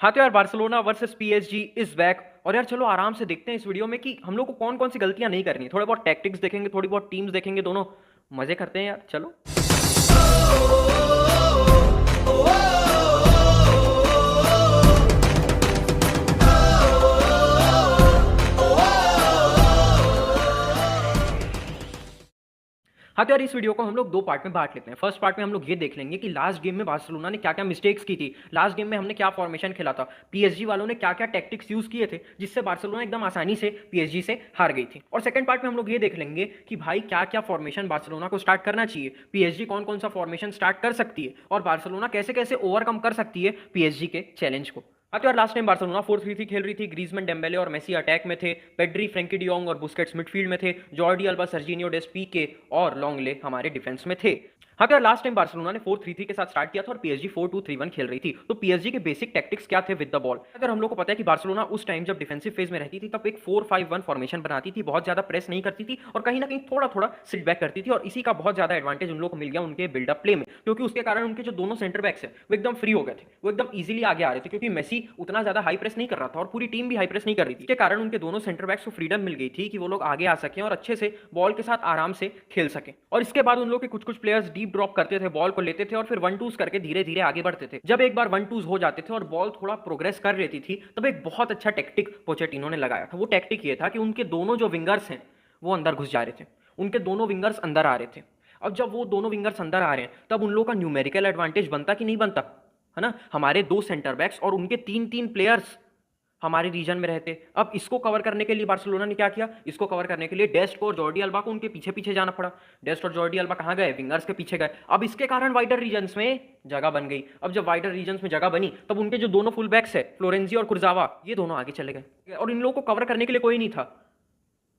हाँ तो यार Barcelona versus PSG is back. और यार चलो आराम से देखते हैं इस वीडियो में कि हम लोग को कौन कौन सी गलतियां नहीं करनी। थोड़े बहुत टैक्टिक्स देखेंगे, थोड़ी बहुत टीम्स देखेंगे, दोनों मजे करते हैं यार। चलो हाँ तो यार इस वीडियो को हम लोग दो पार्ट में बांट लेते हैं। फर्स्ट पार्ट में हम लोग ये देख लेंगे कि लास्ट गेम में बार्सिलोना ने क्या क्या मिस्टेक्स की थी, लास्ट गेम में हमने क्या फॉर्मेशन खेला था, पीएसजी वालों ने क्या क्या टैक्टिक्स यूज किए थे जिससे बार्सिलोना एकदम आसानी से पीएसजी से हार गई थी। और सेकंड पार्ट में हम लोग ये देख लेंगे कि भाई क्या क्या फॉर्मेशन बार्सिलोना को स्टार्ट करना चाहिए, पीएसजी कौन कौन सा फॉर्मेशन स्टार्ट कर सकती है और बार्सिलोना कैसे कैसे ओवरकम कर सकती है पीएसजी के चैलेंज को। हाँ तो यार लास्ट टाइम बार्सिलोना 4-3-3 खेल रही थी। ग्रीजमैन, डेम्बेले और मेसी अटैक में थे, पेड्री, फ्रैंकी डियोंग और बुस्केट्स मिडफील्ड में थे, जॉर्डी अल्बा, सर्जिनियो डेस्ट पीके और लॉन्गले हमारे डिफेंस में थे। हाँ तो यार लास्ट टाइम बार्सिलोना ने 4-3-3 के साथ स्टार्ट किया था और पीएसजी 4-2-3-1 खेल रही थी। तो पीएसजी के बेसिक टैक्टिक्स क्या थे विद द बॉल? अगर हम लोग को पता है कि बार्सिलोना उस टाइम जब डिफेंसिव फेज में रहती थी तब एक 4-5-1 फॉर्मेशन बनाती थी, बहुत ज्यादा प्रेस नहीं करती थी और कहीं ना कहीं थोड़ा थोड़ा सिट बैक करती थी। और इसी का बहुत ज्यादा एडवांटेज उन लोग को मिल गया उनके बिल्डअप प्ले में, क्योंकि उसके कारण उनके जो दोनों सेंटर बैक्स है वो एकदम फ्री हो गए थे, वो एकदम इजीली आगे आ रहे थे, क्योंकि मेसी उतना ज्यादा हाई प्रेस नहीं कर रहा था और पूरी टीम भी हाई प्रेस नहीं कर रही थी। इसके कारण उनके दोनों सेंटर बैक्स को फ्रीडम मिल गई थी कि वो लोग आगे आ सकें और अच्छे से बॉल के साथ आराम से खेल सकें। और इसके बाद उन लोग के कुछ कुछ प्लेयर्स डीप ड्रॉप करते थे, बॉल को लेते थे और फिर 1-2s करके धीरे धीरे आगे बढ़ते थे। जब एक बार 1-2s हो जाते थे और बॉल थोड़ा प्रोग्रेस कर लेती थी तब एक बहुत अच्छा टैक्टिक पोचेटिनो ने लगाया था। वो टैक्टिक ये था कि उनके दोनों जो विंगर्स हैं वो अंदर घुस जा रहे थे, उनके दोनों विंगर्स अंदर आ रहे थे। अब जब वो दोनों विंगर्स अंदर आ रहे हैं तब उन लोग का न्यूमेरिकल एडवांटेज बनता कि नहीं बनता, है ना? हमारे दो सेंटर बैक्स और उनके तीन तीन प्लेयर्स हमारे रीजन में रहते। अब इसको कवर करने के लिए बार्सिलोना ने क्या किया, इसको कवर करने के लिए डेस्ट को और जॉर्डी अल्बा को उनके पीछे पीछे जाना पड़ा। डेस्ट और जॉर्डी अल्बा कहाँ गए? विंगर्स के पीछे गए। अब इसके कारण वाइडर रीजन्स में जगह बन गई। अब जब वाइडर रीजन्स में जगह बनी तब उनके जो दोनों फुल बैक्स है फ्लोरेंजी और कुर्जावा, ये दोनों आगे चले गए और इन लोगों को कवर करने के लिए कोई नहीं था।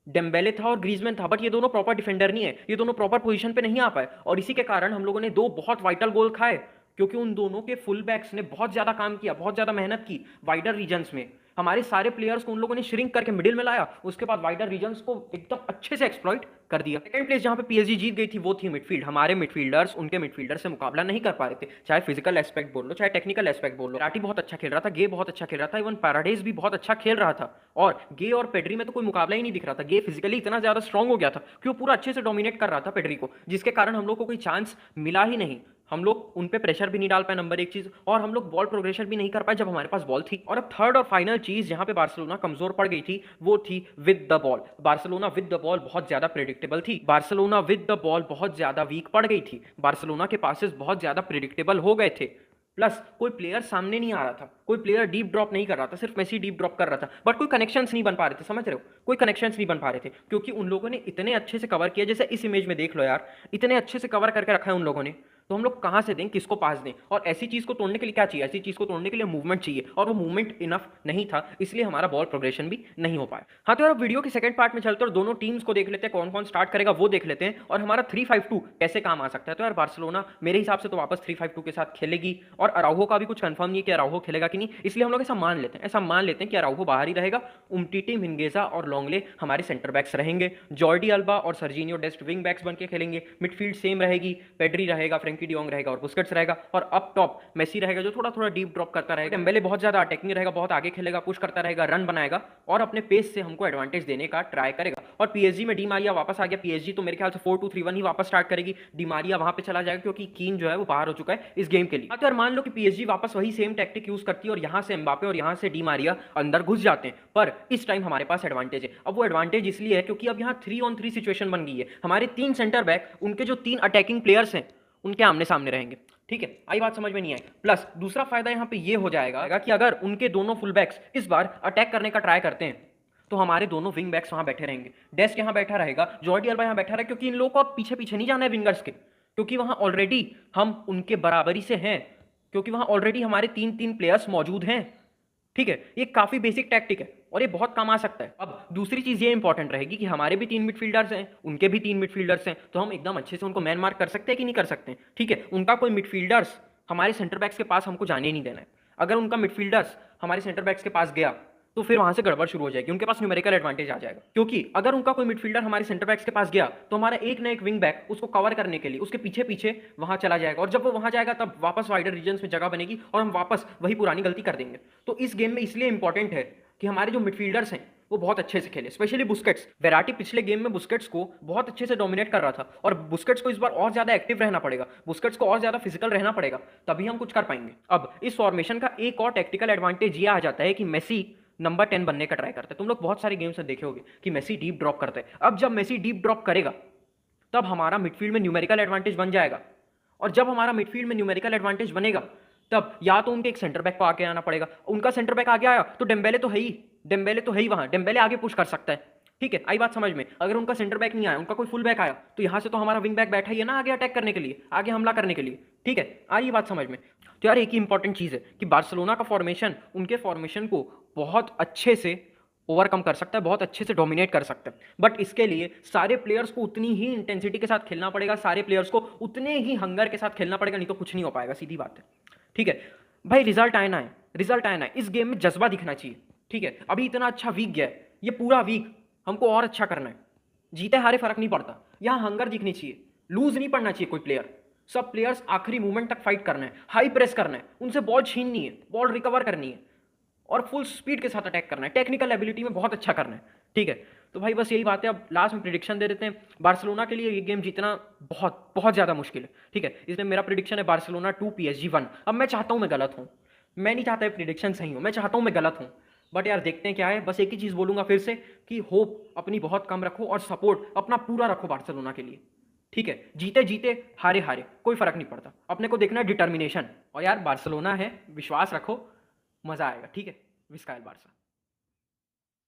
डेम्बेले था और ग्रीजमैन था, बट ये दोनों प्रॉपर डिफेंडर नहीं है, ये दोनों प्रॉपर पोजीशन पे नहीं आ पाए और इसी के कारण हम लोगों ने दो बहुत वाइटल गोल खाए, क्योंकि उन दोनों के फुल बैक्स ने बहुत ज्यादा काम किया, बहुत ज्यादा मेहनत की वाइडर रीजन्स में। हमारे सारे प्लेयर्स को उन लोगों ने श्रिंक करके मिडिल में लाया, उसके बाद वाइडर रीजन्स को एकदम अच्छे से एक्सप्लॉइट कर दिया। सेकंड प्लेस जहां पे पीएसजी जीत गई थी वो थी मिडफील्ड। हमारे मिडफील्डर्स उनके मिडफील्डर से मुकाबला नहीं कर पा रहे थे, चाहे फिजिकल एस्पेक्ट बोल लो चाहे टेक्निकल एस्पेक्ट बोल लो। राटी बहुत अच्छा खेल रहा था, गे बहुत अच्छा खेल रहा था, इवन पैराडेज भी बहुत अच्छा खेल रहा था और गे और पेड्री में तो कोई मुकाबला ही नहीं दिख रहा था। गे फिजिकली इतना ज्यादा स्ट्रांग हो गया था कि वो पूरा अच्छे से डोमिनेट कर रहा था पेड्री को, जिसके कारण हम लोग को कोई चांस मिला ही नहीं। हम लोग उन पे प्रेशर भी नहीं डाल पाए, नंबर एक चीज, और हम लोग बॉल प्रोग्रेशन भी नहीं कर पाए जब हमारे पास बॉल थी। और अब थर्ड और फाइनल चीज जहां पे बार्सिलोना कमजोर पड़ गई थी वो थी with the ball. Barcelona with the ball बहुत ज्यादा प्रेडिक्टेबल थी, बार्सिलोना विद द बॉल बहुत ज्यादा वीक पड़ गई थी, बार्सिलोना के पासेस बहुत ज्यादा प्रेडिक्टेबल हो गए थे। प्लस कोई प्लेयर सामने नहीं आ रहा था, कोई प्लेयर डीप ड्रॉप नहीं कर रहा था, सिर्फ मेसी डीप ड्रॉप कर रहा था, बट कोई कनेक्शंस नहीं बन पा रहे थे। समझ रहे हो? कोई कनेक्शंस नहीं बन पा रहे थे क्योंकि उन लोगों ने इतने अच्छे से कवर किया, जैसे इस इमेज में देख लो यार, इतने अच्छे से कवर करके रखा है उन लोगों ने। तो हम लोग कहां से दें, किसको पास दें? और ऐसी चीज को तोड़ने के लिए क्या चाहिए? ऐसी चीज को तोड़ने के लिए मूवमेंट चाहिए और वो मूवमेंट इनफ नहीं था, इसलिए हमारा बॉल प्रोग्रेशन भी नहीं हो पाया। हाँ तो यार वीडियो के सेकंड पार्ट में चलते हैं और दोनों टीम्स को देख लेते हैं, कौन कौन स्टार्ट करेगा वो देख लेते हैं और हमारा 3-5-2 कैसे काम आ सकता है। तो यार बार्सिलोना मेरे हिसाब से तो वापस 3-5-2 के साथ खेलेगी और अराउहो का भी कुछ कंफर्म नहीं है कि अराउहो खेलेगा कि नहीं, इसलिए हम लोग ऐसा मान लेते हैं, कि अराउहो बाहर ही रहेगा। उमटीटी, मिन्गेजा और लॉन्गले हमारे सेंटर बैक्स रहेंगे, जॉर्डी अल्बा और सर्जिनियो डेस्ट विंग बैक्स बन के खेलेंगे, मिडफील्ड सेम रहेगी, पेड्री रहेगा, फ्रैंकी डियोंग रहेगा और बुस्केट्स रहेगा और अप टॉप मेसी रहेगा जो थोड़ा थोड़ा डीप ड्रॉप करता रहेगा। डेम्बेले बहुत ज्यादा अटैकिंग रहेगा, बहुत आगे खेलेगा, पुश करता रहेगा, रन बनाएगा और अपने पेस से हमको एडवांटेज देने का ट्राई करेगा। और पीएसजी में डी मारिया वापस आ गया, पीएसजी तो मेरे ख्याल से 4-2-3-1 ही वापस स्टार्ट करेगी, डी मारिया वहां पे चला जाएगा क्योंकि कीन जो है वो बाहर हो चुका है इस गेम के लिए। तो यार मान लो कि पीएसजी वापस वही सेम टैक्टिक यूज करती है और यहां से एम्बापे और यहां से डी मारिया अंदर घुस जाते हैं, पर इस टाइम हमारे पास एडवांटेज है। अब वो एडवांटेज इसलिए है क्योंकि अब यहाँ 3-on-3 सिचुएशन बन गई है, हमारे तीन सेंटर बैक उनके जो तीन अटैकिंग प्लेयर्स हैं उनके आमने सामने रहेंगे। ठीक है, आई बात समझ में नहीं आई? प्लस दूसरा फायदा यहाँ पे ये हो जाएगा कि अगर उनके दोनों फुल बैक्स इस बार अटैक करने का ट्राई करते हैं तो हमारे दोनों विंग बैक्स वहां बैठे रहेंगे, डेस्ट यहाँ बैठा रहेगा, जॉर्डी अल्बा यहाँ बैठा रहेगा, क्योंकि इन लोगों को अब पीछे पीछे नहीं जाना है विंगर्स के, क्योंकि वहां ऑलरेडी हम उनके बराबरी से हैं, क्योंकि वहां ऑलरेडी हमारे तीन तीन प्लेयर्स मौजूद हैं। ठीक है, ये काफी बेसिक टैक्टिक है और ये बहुत काम आ सकता है। अब दूसरी चीज ये इंपॉर्टेंट रहेगी कि हमारे भी तीन मिडफील्डर्स हैं, उनके भी तीन मिडफील्डर्स हैं, तो हम एकदम अच्छे से उनको मैन मार्क कर सकते हैं कि नहीं कर सकते हैं? ठीक है, उनका कोई मिडफील्डर्स हमारे सेंटर बैक्स के पास हमको जाने नहीं देना है। अगर उनका मिडफील्डर्स हमारे सेंटर बैक्स के पास गया तो फिर वहां से गड़बड़ शुरू हो जाएगी, उनके पास न्यूमेरिकल एडवांटेज आ जाएगा। क्योंकि अगर उनका कोई मिडफील्डर हमारे सेंटर बैक्स के पास गया तो हमारा एक ना एक विंग बैक उसको कवर करने के लिए उसके पीछे पीछे वहां चला जाएगा, और जब वो वहां जाएगा तब वापस वाइडर रीजन में जगह बनेगी और हम वापस वही पुरानी गलती कर देंगे। तो इस गेम में इसलिए इंपॉर्टेंट है कि हमारे जो मिडफील्डर्स हैं वो बहुत अच्छे से खेले, स्पेशली बुस्केट्स। वेराटी पिछले गेम में बुस्केट्स को बहुत अच्छे से डोमिनेट कर रहा था, और बुस्केट्स को इस बार और ज्यादा एक्टिव रहना पड़ेगा, बुस्केट्स को और ज्यादा फिजिकल रहना पड़ेगा, तभी हम कुछ कर पाएंगे। अब इस फॉर्मेशन का एक और टेक्टिकल एडवांटेज ये आ जाता है कि मेसी नंबर 10 बनने का ट्राई करता है। तुम लोग बहुत सारे गेम्स में देखे होगे कि मेसी डीप ड्रॉप करता है। अब जब मेसी डीप ड्रॉप करेगा तब हमारा मिडफील्ड में न्यूमेरिकल एडवांटेज बन जाएगा, और जब हमारा मिडफील्ड में न्यूमेरिकल एडवांटेज बनेगा तब या तो उनके एक सेंटर बैक को आगे आना पड़ेगा, उनका सेंटर बैक आगे आया तो डेम्बेले तो है ही, डेम्बेले तो है ही वहां, डेम्बेले आगे पुश कर सकता है। ठीक है, आई बात समझ में। अगर उनका सेंटर बैक नहीं आया, उनका कोई फुल बैक आया, तो यहां से तो हमारा विंग बैक बैठा ही है ना आगे अटैक करने के लिए, आगे हमला करने के लिए। ठीक है, आ रही बात समझ में। तो यार एक ही इंपॉर्टेंट चीज है कि बार्सिलोना का फॉर्मेशन उनके फॉर्मेशन को बहुत अच्छे से ओवरकम कर सकता है, बहुत अच्छे से डोमिनेट कर सकता है। बट इसके लिए सारे प्लेयर्स को उतनी ही इंटेंसिटी के साथ खेलना पड़ेगा, सारे प्लेयर्स को उतने ही हंगर के साथ खेलना पड़ेगा, नहीं तो कुछ नहीं हो पाएगा, सीधी बात है। ठीक है भाई, रिजल्ट आना है, रिजल्ट आना है, इस गेम में जज्बा दिखना चाहिए। ठीक है, अभी इतना अच्छा वीक गया है, ये पूरा वीक हमको और अच्छा करना है। जीते हारे फर्क नहीं पड़ता, यहाँ हंगर दिखनी चाहिए, लूज नहीं पड़ना चाहिए कोई प्लेयर। सब प्लेयर्स आखिरी मूवमेंट तक फाइट करना है, हाई प्रेस करना है, उनसे बॉल छीननी है, बॉल रिकवर करनी है, और फुल स्पीड के साथ अटैक करना है, टेक्निकल एबिलिटी में बहुत अच्छा करना है। ठीक है, तो भाई बस यही बात है। अब लास्ट में प्रिडिक्शन दे देते हैं। बार्सिलोना के लिए ये गेम जीतना बहुत बहुत ज़्यादा मुश्किल है। ठीक है, इसमें मेरा प्रिडिक्शन है बार्सिलोना 2 PSG 1। अब मैं चाहता हूँ मैं गलत हूँ, मैं नहीं चाहता प्रिडिक्शन सही हो, मैं चाहता हूँ मैं गलत हूँ, बट यार देखते हैं क्या है। बस एक ही चीज़ बोलूँगा फिर से कि होप अपनी बहुत कम रखो और सपोर्ट अपना पूरा रखो बार्सिलोना के लिए। ठीक है, जीते जीते हारे हारे कोई फर्क नहीं पड़ता, अपने को देखना है डिटर्मिनेशन। और यार बार्सिलोना है, विश्वास रखो, मज़ा आएगा। ठीक है, विस्कायल बार्सा।